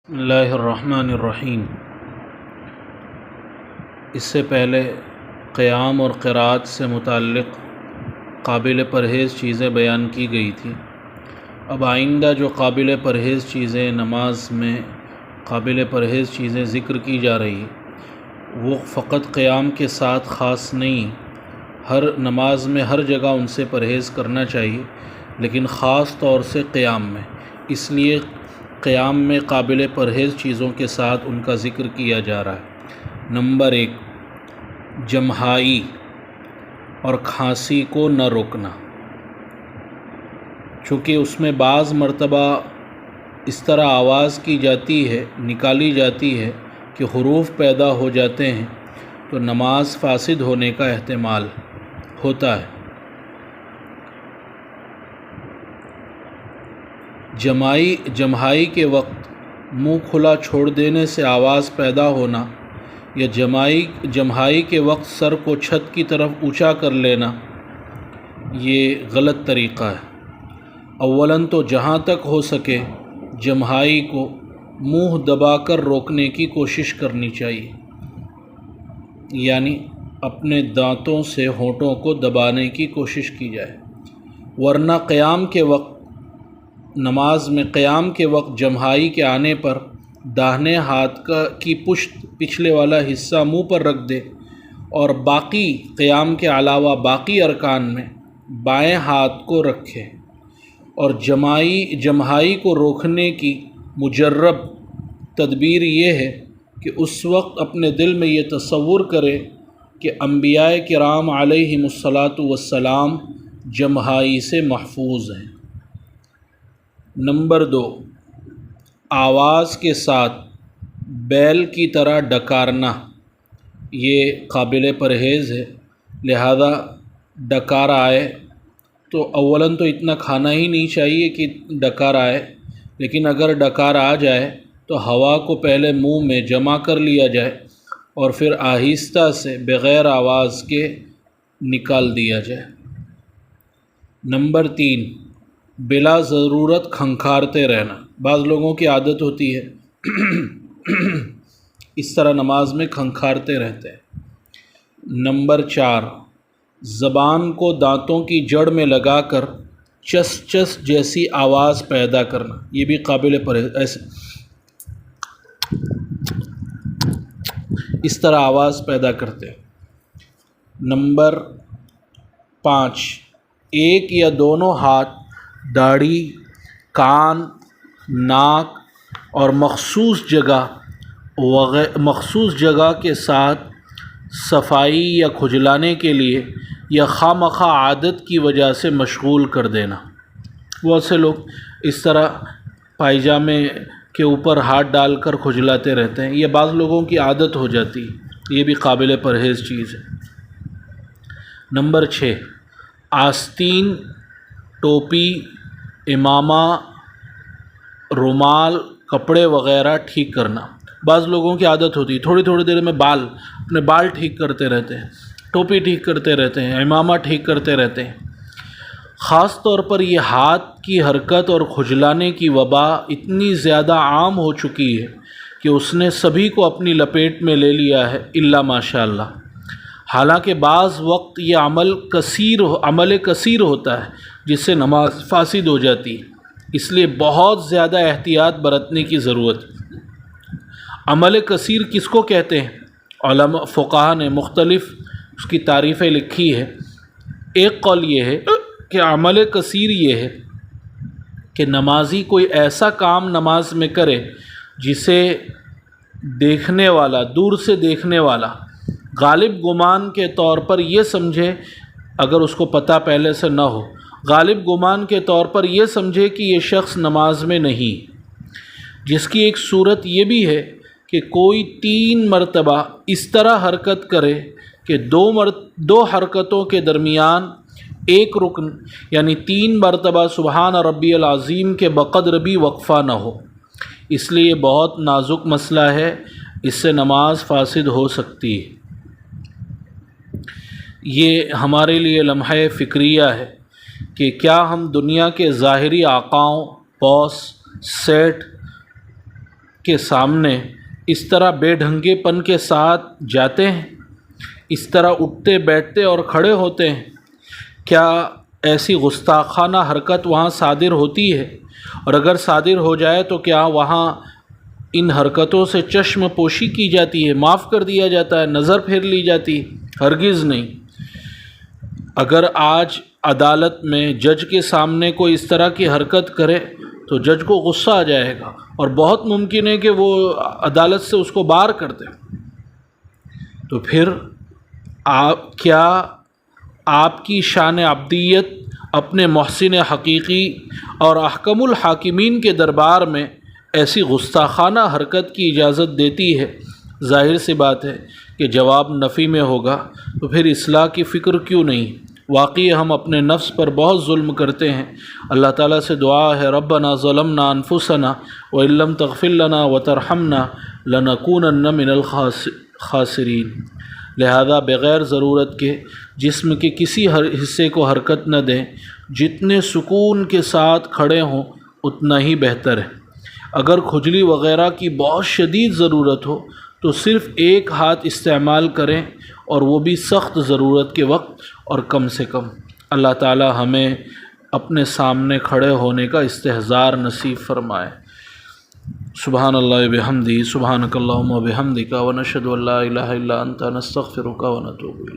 بسم اللہ الرحمن الرحیم۔ اس سے پہلے قیام اور قرات سے متعلق قابل پرہیز چیزیں بیان کی گئی تھیں۔ اب آئندہ جو قابل پرہیز چیزیں نماز میں قابل پرہیز چیزیں ذکر کی جا رہی ہیں وہ فقط قیام کے ساتھ خاص نہیں، ہر نماز میں ہر جگہ ان سے پرہیز کرنا چاہیے، لیکن خاص طور سے قیام میں، اس لیے قیام میں قابل پرہیز چیزوں کے ساتھ ان کا ذکر کیا جا رہا ہے۔ نمبر 1، جمہائی اور کھانسی کو نہ روکنا، چونکہ اس میں بعض مرتبہ اس طرح آواز کی جاتی ہے، نکالی جاتی ہے کہ حروف پیدا ہو جاتے ہیں تو نماز فاسد ہونے کا احتمال ہوتا ہے۔ جمہائی کے وقت منہ کھلا چھوڑ دینے سے آواز پیدا ہونا یا جمہائی کے وقت سر کو چھت کی طرف اونچا کر لینا یہ غلط طریقہ ہے۔ اولاً تو جہاں تک ہو سکے جمہائی کو منہ دبا کر روکنے کی کوشش کرنی چاہیے، یعنی اپنے دانتوں سے ہونٹوں کو دبانے کی کوشش کی جائے، ورنہ نماز میں قیام کے وقت جمہائی کے آنے پر داہنے ہاتھ کی پشت پچھلے والا حصہ منہ پر رکھ دے اور باقی قیام کے علاوہ باقی ارکان میں بائیں ہاتھ کو رکھے، اور جمہائی کو روکنے کی مجرب تدبیر یہ ہے کہ اس وقت اپنے دل میں یہ تصور کرے کہ انبیاء کرام علیہم الصلاۃ والسلام جمہائی سے محفوظ ہیں۔ نمبر 2، آواز کے ساتھ بیل کی طرح ڈکارنا یہ قابل پرہیز ہے، لہذا ڈکار آئے تو اولاً تو اتنا کھانا ہی نہیں چاہیے کہ ڈکار آئے، لیکن اگر ڈکار آ جائے تو ہوا کو پہلے منہ میں جمع کر لیا جائے اور پھر آہستہ سے بغیر آواز کے نکال دیا جائے۔ نمبر 3، بلا ضرورت کھنکھارتے رہنا، بعض لوگوں کی عادت ہوتی ہے اس طرح نماز میں کھنکھارتے رہتے ہیں۔ نمبر 4، زبان کو دانتوں کی جڑ میں لگا کر چس چس جیسی آواز پیدا کرنا، یہ بھی قابل پرہیز، ایسے اس طرح آواز پیدا کرتے ہیں۔ نمبر 5، ایک یا دونوں ہاتھ داڑھی، کان، ناک اور مخصوص جگہ کے ساتھ صفائی یا کھجلانے کے لیے یا خواہ عادت کی وجہ سے مشغول کر دینا۔ بہت سے لوگ اس طرح پائجامے کے اوپر ہاتھ ڈال کر کھجلاتے رہتے ہیں، یہ بعض لوگوں کی عادت ہو جاتی ہے، یہ بھی قابل پرہیز چیز ہے۔ نمبر 6، آستین، ٹوپی، امامہ، رومال، کپڑے وغیرہ ٹھیک کرنا، بعض لوگوں کی عادت ہوتی ہے تھوڑی دیر میں اپنے بال ٹھیک کرتے رہتے ہیں، ٹوپی ٹھیک کرتے رہتے ہیں، امامہ ٹھیک کرتے رہتے ہیں۔ خاص طور پر یہ ہاتھ کی حرکت اور کھجلانے کی وبا اتنی زیادہ عام ہو چکی ہے کہ اس نے سبھی کو اپنی لپیٹ میں لے لیا ہے الا ماشاء اللہ۔ حالانکہ بعض وقت یہ عمل کثیر ہوتا ہے جس سے نماز فاسد ہو جاتی ہے، اس لیے بہت زیادہ احتیاط برتنے کی ضرورت ہے۔ عمل کثیر کس کو کہتے ہیں؟ علماء فقہا نے مختلف اس کی تعریفیں لکھی ہے۔ ایک قول یہ ہے کہ عمل کثیر یہ ہے کہ نمازی کوئی ایسا کام نماز میں کرے جسے دیکھنے والا، دور سے دیکھنے والا غالب گمان کے طور پر یہ سمجھے، اگر اس کو پتہ پہلے سے نہ ہو، غالب گمان کے طور پر یہ سمجھے کہ یہ شخص نماز میں نہیں، جس کی ایک صورت یہ بھی ہے کہ کوئی 3 مرتبہ اس طرح حرکت کرے کہ دو حرکتوں کے درمیان ایک رکن یعنی 3 مرتبہ سبحان ربی العظیم کے بقدر بھی وقفہ نہ ہو۔ اس لیے یہ بہت نازک مسئلہ ہے، اس سے نماز فاسد ہو سکتی ہے۔ یہ ہمارے لیے لمحہ فکریہ ہے کہ کیا ہم دنیا کے ظاہری آقاؤں، باس، سیٹ کے سامنے اس طرح بے ڈھنگے پن کے ساتھ جاتے ہیں، اس طرح اٹھتے بیٹھتے اور کھڑے ہوتے ہیں؟ کیا ایسی گستاخانہ حرکت وہاں صادر ہوتی ہے؟ اور اگر صادر ہو جائے تو کیا وہاں ان حرکتوں سے چشم پوشی کی جاتی ہے، معاف کر دیا جاتا ہے، نظر پھیر لی جاتی ہے؟ ہرگز نہیں۔ اگر آج عدالت میں جج کے سامنے کوئی اس طرح کی حرکت کرے تو جج کو غصہ آ جائے گا، اور بہت ممکن ہے کہ وہ عدالت سے اس کو باہر کر دے۔ تو پھر کیا آپ کی شان عبدیت اپنے محسن حقیقی اور احکم الحاکمین کے دربار میں ایسی گستاخانہ حرکت کی اجازت دیتی ہے؟ ظاہر سی بات ہے کہ جواب نفی میں ہوگا۔ تو پھر اصلاح کی فکر کیوں نہیں؟ واقعی ہم اپنے نفس پر بہت ظلم کرتے ہیں۔ اللہ تعالیٰ سے دعا ہے، ربنا ظلمنا انفسنا وان لم تغفر لنا وترحمنا لنکونن من الخاسرین۔ لہذا بغیر ضرورت کے جسم کے کسی حصے کو حرکت نہ دیں، جتنے سکون کے ساتھ کھڑے ہوں اتنا ہی بہتر ہے۔ اگر کھجلی وغیرہ کی بہت شدید ضرورت ہو تو صرف ایک ہاتھ استعمال کریں، اور وہ بھی سخت ضرورت کے وقت اور کم سے کم۔ اللہ تعالی ہمیں اپنے سامنے کھڑے ہونے کا استحضار نصیب فرمائے۔ سبحان اللہ بحمدہ، سبحانک اللہم وبحمدک، ونشہد ان لا الہ الا انت، نستغفرک ونتوب الیک۔